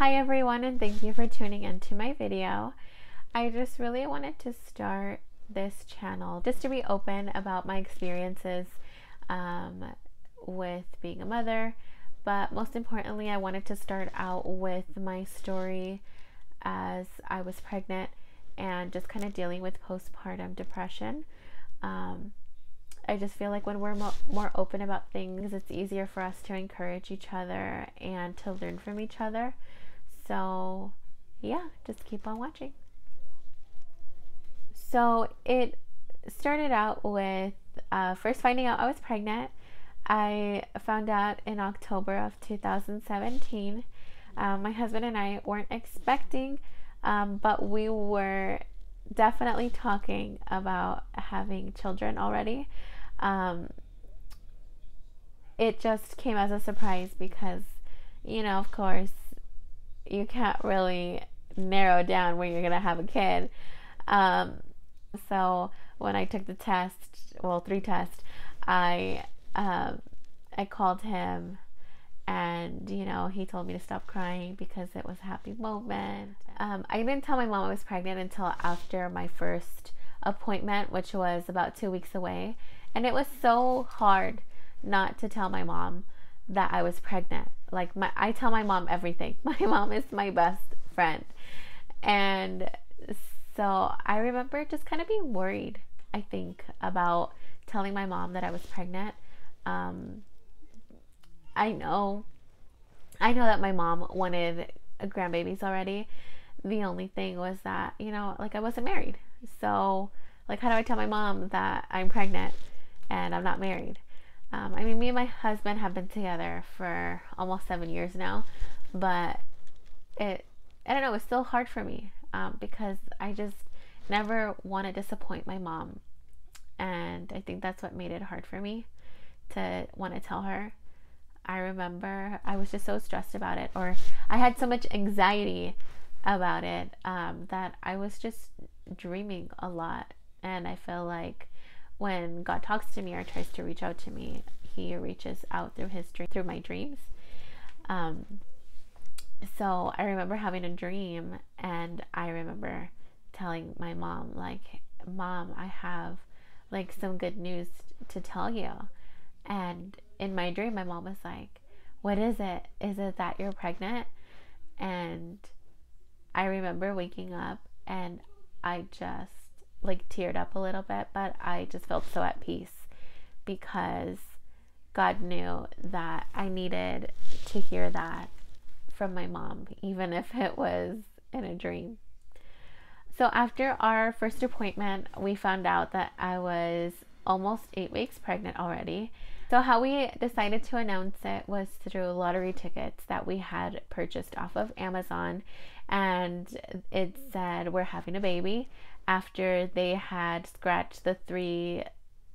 Hi everyone, and thank you for tuning into my video. I just really wanted to start this channel just to be open about my experiences with being a mother, but most importantly I wanted to start out with my story as I was pregnant and just kind of dealing with postpartum depression. I just feel like when we're more open about things, it's easier for us to encourage each other and to learn from each other. So yeah, just keep on watching. So it started out with first finding out I was pregnant. I found out in October of 2017. My husband and I weren't expecting, but we were definitely talking about having children already. It just came as a surprise because, of course, you can't really narrow down when you're gonna have a kid. So when I took the test, well, 3 tests, I called him, and he told me to stop crying because it was a happy moment. I didn't tell my mom I was pregnant until after my first appointment, which was about 2 weeks away, and it was so hard not to tell my mom that I was pregnant. Like, I tell my mom everything. My mom is my best friend. And so I remember just kind of being worried, I think, about telling my mom that I was pregnant. I know that my mom wanted grandbabies already. The only thing was that, I wasn't married. So, how do I tell my mom that I'm pregnant and I'm not married? Me and my husband have been together for almost 7 years now, but I don't know, it's still hard for me because I just never want to disappoint my mom. And I think that's what made it hard for me to want to tell her. I remember I was just so stressed about it, or I had so much anxiety about it that I was just dreaming a lot. And I feel like when God talks to me or tries to reach out to me, he reaches out through my dreams. So I remember having a dream, and I remember telling my mom, Mom, I have some good news to tell you. And in my dream, my mom was like, what is it? Is it that you're pregnant? And I remember waking up, and I just teared up a little bit, but I just felt so at peace because God knew that I needed to hear that from my mom, even if it was in a dream. So after our first appointment, we found out that I was almost 8 weeks pregnant already. So how we decided to announce it was through lottery tickets that we had purchased off of Amazon, and it said we're having a baby after they had scratched the 3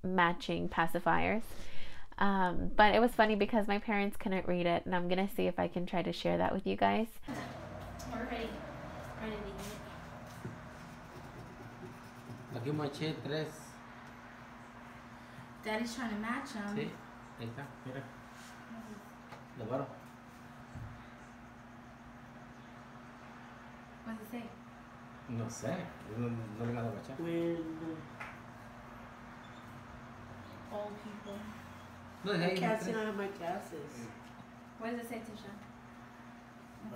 matching pacifiers. But it was funny because my parents couldn't read it, and I'm gonna see if I can try to share that with you guys. We're ready. Aquí moché 3. Daddy's trying to match them. Sí, ahí está, mira. Lo paro. What does it say? No sé, no le nada guachar. Old people. No, I can't see none of my glasses. What does it say, Tisha?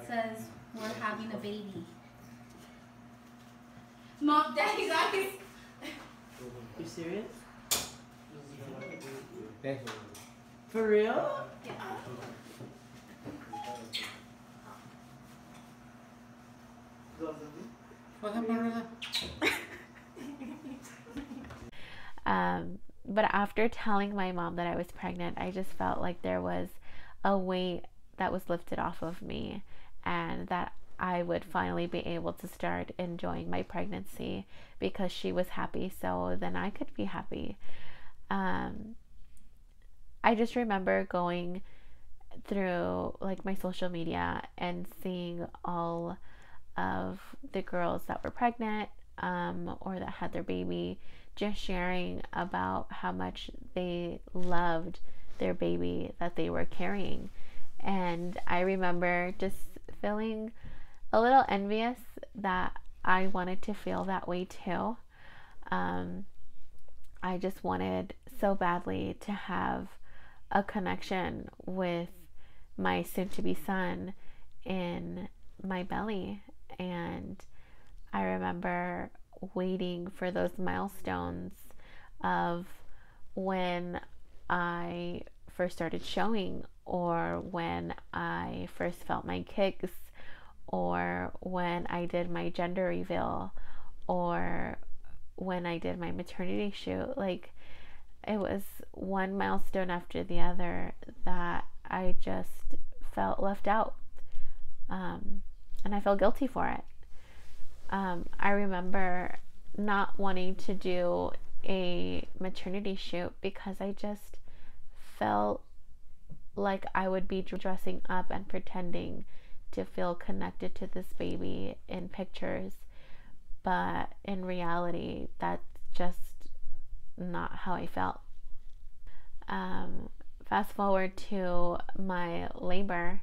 It says we're having a baby. Mom, Daddy's eyes. You serious? Hey. For real? Yeah. But after telling my mom that I was pregnant, I just felt like there was a weight that was lifted off of me, and that I would finally be able to start enjoying my pregnancy because she was happy, so then I could be happy. I just remember going through my social media and seeing all of the girls that were pregnant or that had their baby just sharing about how much they loved their baby that they were carrying. And I remember just feeling a little envious that I wanted to feel that way too. I just wanted so badly to have a connection with my soon to be son in my belly. And I remember waiting for those milestones of when I first started showing, or when I first felt my kicks, or when I did my gender reveal, or when I did my maternity shoot. Like, it was one milestone after the other that I just felt left out. And I felt guilty for it. I remember not wanting to do a maternity shoot because I just felt like I would be dressing up and pretending to feel connected to this baby in pictures, but in reality, that's just not how I felt. Fast forward to my labor.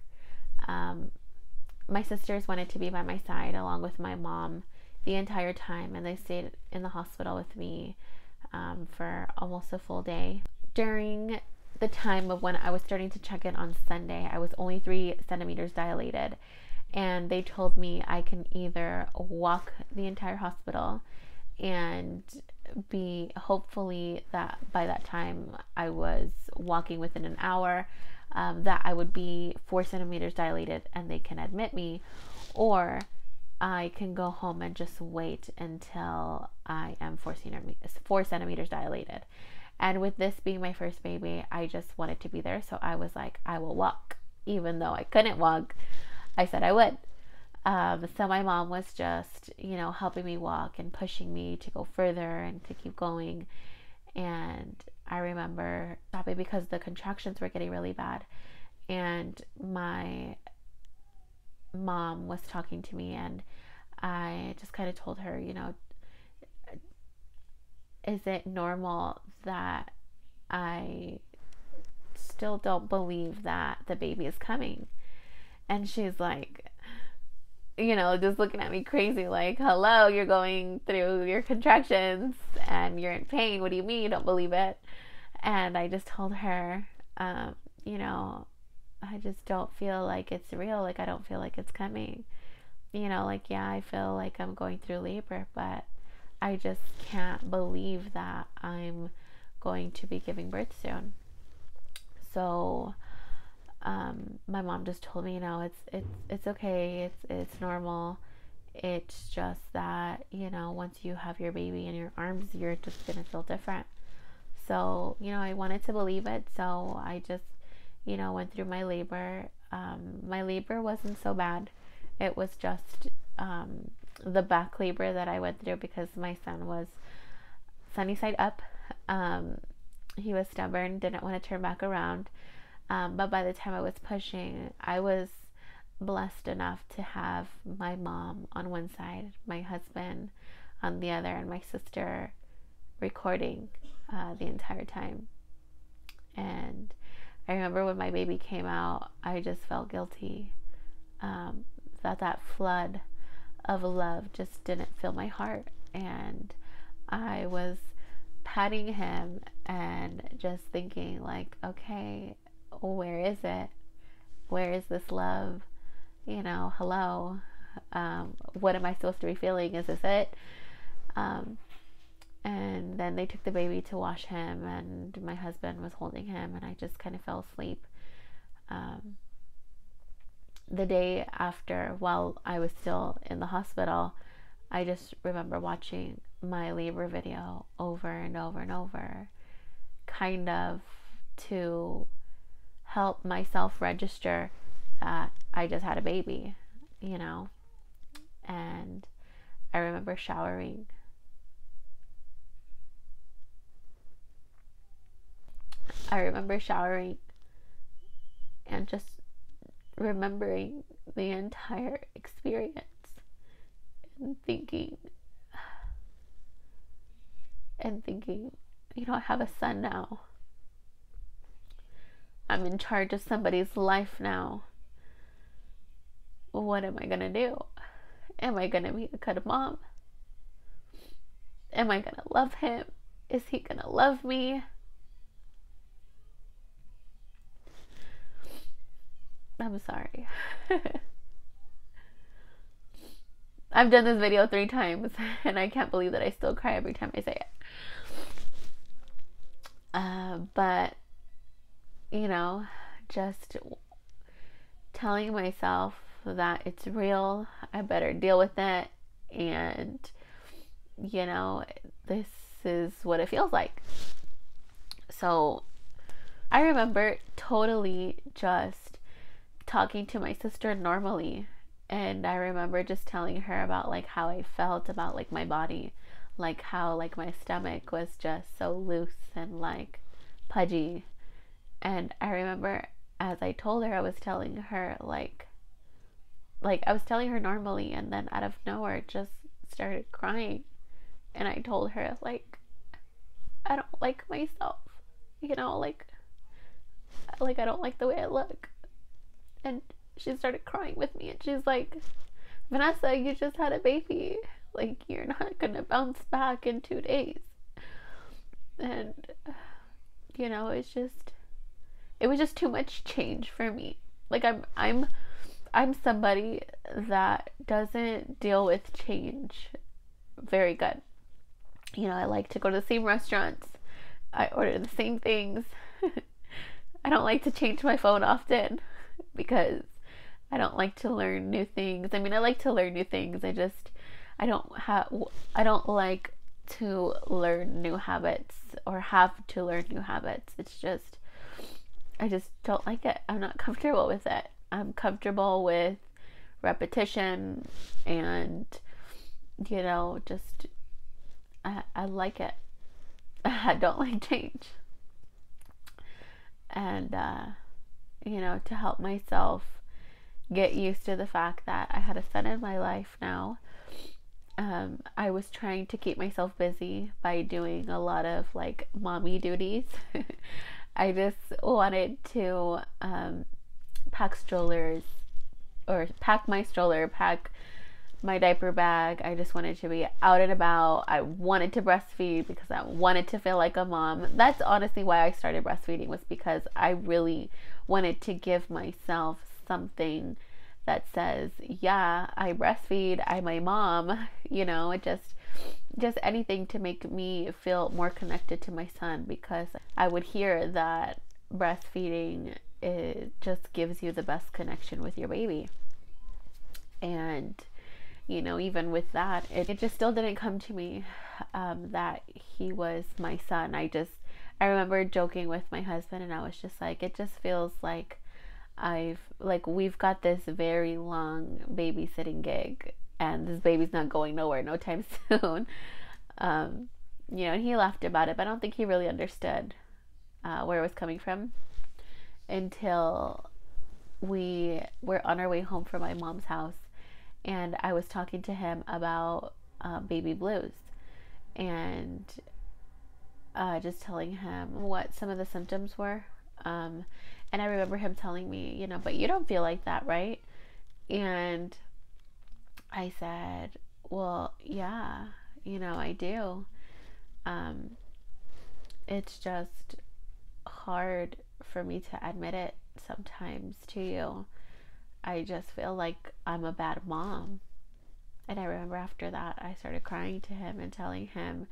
My sisters wanted to be by my side along with my mom the entire time, and they stayed in the hospital with me for almost a full day. During the time of when I was starting to check in on Sunday, I was only 3 centimeters dilated, and they told me I can either walk the entire hospital and be, hopefully that by that time I was walking within an hour, that I would be 4 centimeters dilated and they can admit me, or I can go home and just wait until I am 4 centimeters dilated. And with this being my first baby, I just wanted to be there. So I was like, I will walk. Even though I couldn't walk, I said I would. So my mom was just, helping me walk and pushing me to go further and to keep going. And I remember stopping because the contractions were getting really bad. And my mom was talking to me, and I just kind of told her, is it normal that I still don't believe that the baby is coming? And she's like, just looking at me crazy, like, hello, you're going through your contractions and you're in pain. What do you mean you don't believe it? And I just told her, I just don't feel like it's real. Like, I don't feel like it's coming. Yeah, I feel like I'm going through labor, but I just can't believe that I'm going to be giving birth soon. So my mom just told me, it's okay, it's normal. It's just that, once you have your baby in your arms, you're just gonna feel different. So, I wanted to believe it, so I just, went through my labor. My labor wasn't so bad. It was just the back labor that I went through because my son was sunny side up. He was stubborn, didn't want to turn back around. But by the time I was pushing, I was blessed enough to have my mom on one side, my husband on the other, and my sister recording the entire time. And I remember when my baby came out, I just felt guilty that flood of love just didn't fill my heart. And I was patting him and just thinking, like, okay, where is it? Where is this love? Hello. What am I supposed to be feeling? Is this it? And then they took the baby to wash him, and my husband was holding him, and I just kind of fell asleep. The day after, while I was still in the hospital, I just remember watching my labor video over and over and over, kind of to help myself register that I just had a baby, and I remember showering. And just remembering the entire experience and thinking, I have a son now. I'm in charge of somebody's life now. what am I gonna do? Am I gonna be a good mom? Am I gonna love him? Is he gonna love me? I'm sorry. I've done this video 3 times and I can't believe that I still cry every time I say it. But, you know, just telling myself that it's real, I better deal with it, and, you know, this is what it feels like. So I remember totally just talking to my sister normally, and I remember just telling her about like how I felt about like my body, like how like my stomach was just so loose and like pudgy. And I remember as I told her, I was telling her like I was telling her normally, and then out of nowhere just started crying. And I told her like I don't like myself, you know, like I don't like the way I look. And she started crying with me, and she's like, Vanessa, you just had a baby, like you're not gonna bounce back in 2 days. And you know, it was just too much change for me. Like I'm somebody that doesn't deal with change very good. You know, I like to go to the same restaurants, I order the same things. I don't like to change my phone often because I don't like to learn new things. I mean, I like to learn new things. I don't like to learn new habits or have to learn new habits. I just don't like it. I'm not comfortable with it. I'm comfortable with repetition and, you know, just, I like it. I don't like change. And, you know, to help myself get used to the fact that I had a son in my life now, I was trying to keep myself busy by doing a lot of like mommy duties. I just wanted to pack strollers, or pack my stroller, pack my diaper bag. I just wanted to be out and about. I wanted to breastfeed because I wanted to feel like a mom. That's honestly why I started breastfeeding, was because I really wanted to give myself something that says, yeah, I breastfeed, I'm a mom, you know, just anything to make me feel more connected to my son, because I would hear that breastfeeding, it just gives you the best connection with your baby. And, you know, even with that, it just still didn't come to me that he was my son. I remember joking with my husband, and I was just like, it just feels like we've got this very long babysitting gig, and this baby's not going nowhere no time soon. You know, and he laughed about it, but I don't think he really understood where it was coming from until we were on our way home from my mom's house, and I was talking to him about baby blues, and just telling him what some of the symptoms were. And I remember him telling me, you know, but you don't feel like that, right? And I said, well, yeah, you know, I do. It's just hard for me to admit it sometimes to you. I just feel like I'm a bad mom. And I remember after that, I started crying to him and telling him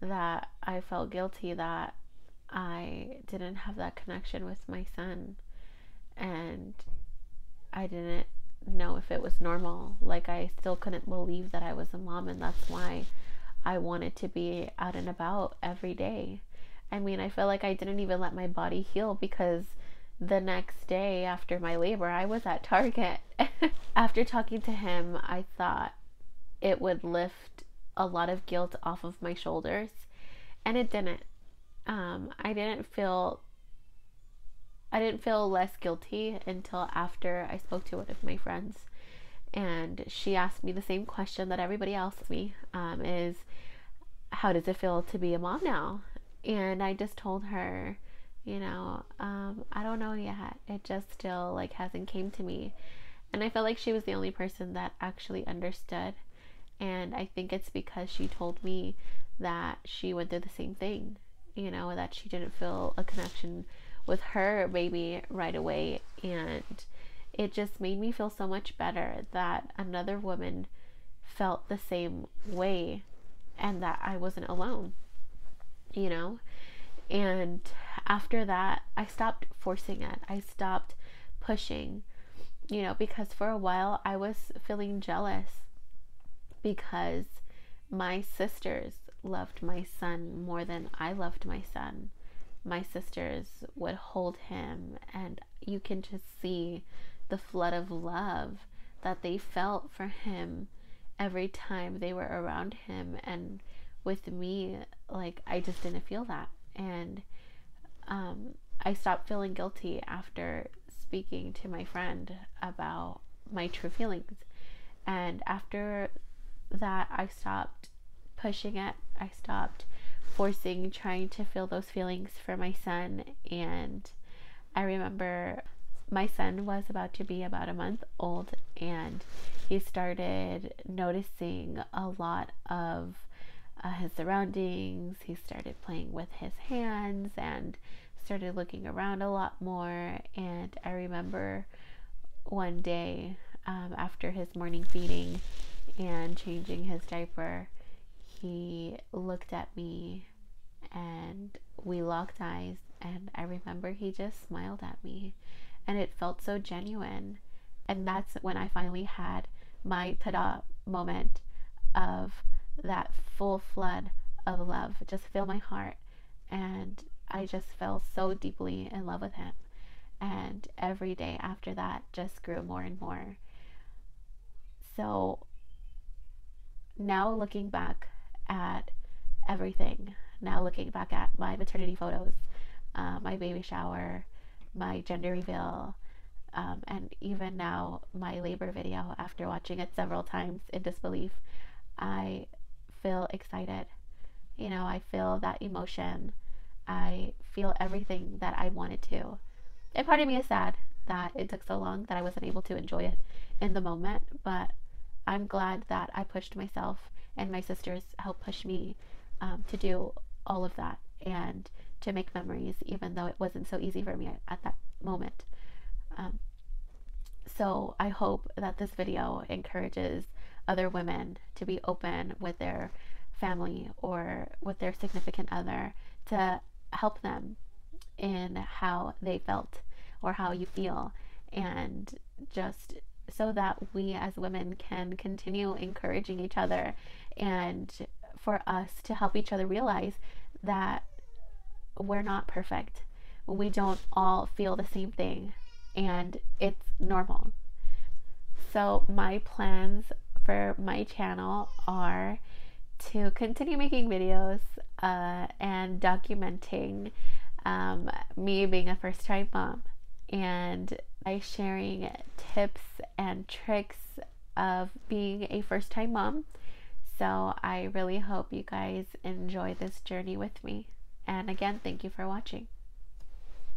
that I felt guilty that I didn't have that connection with my son, and I didn't know if it was normal. Like, I still couldn't believe that I was a mom, and that's why I wanted to be out and about every day. I mean, I feel like I didn't even let my body heal, because the next day after my labor, I was at Target. After talking to him, I thought it would lift a lot of guilt off of my shoulders, and it didn't. I didn't feel less guilty until after I spoke to one of my friends, and she asked me the same question that everybody else asked me, is how does it feel to be a mom now? And I just told her, you know, I don't know yet. It just still like hasn't came to me. And I felt like she was the only person that actually understood. And I think it's because she told me that she went through the same thing, you know, that she didn't feel a connection with her baby right away. And it just made me feel so much better that another woman felt the same way and that I wasn't alone, you know? And after that, I stopped forcing it. I stopped pushing, you know, because for a while I was feeling jealous because my sisters loved my son more than I loved my son. My sisters would hold him, and you can just see the flood of love that they felt for him every time they were around him. And with me, like, I just didn't feel that. And I stopped feeling guilty after speaking to my friend about my true feelings. And after that, I stopped pushing it. I stopped forcing, trying to feel those feelings for my son. And I remember my son was about to be about a month old, and he started noticing a lot of his surroundings. He started playing with his hands and started looking around a lot more. And I remember one day, after his morning feeding and changing his diaper, he looked at me and we locked eyes, and I remember he just smiled at me, and it felt so genuine. And that's when I finally had my ta-da moment of that full flood of love just fill my heart, and I just fell so deeply in love with him. And every day after that just grew more and more. So now looking back at everything, now looking back at my maternity photos, my baby shower, my gender reveal, and even now my labor video, after watching it several times in disbelief, I feel excited. You know, I feel that emotion. I feel everything that I wanted to. And part of me is sad that it took so long that I wasn't able to enjoy it in the moment, but I'm glad that I pushed myself and my sisters helped push me to do all of that and to make memories, even though it wasn't so easy for me at that moment. So I hope that this video encourages other women to be open with their family or with their significant other, to help them in how they felt or how you feel, and just so that we as women can continue encouraging each other, and for us to help each other realize that we're not perfect. We don't all feel the same thing, and it's normal. So my plans for my channel are to continue making videos and documenting me being a first-time mom, and by sharing tips and tricks of being a first-time mom. So I really hope you guys enjoy this journey with me. And again, thank you for watching.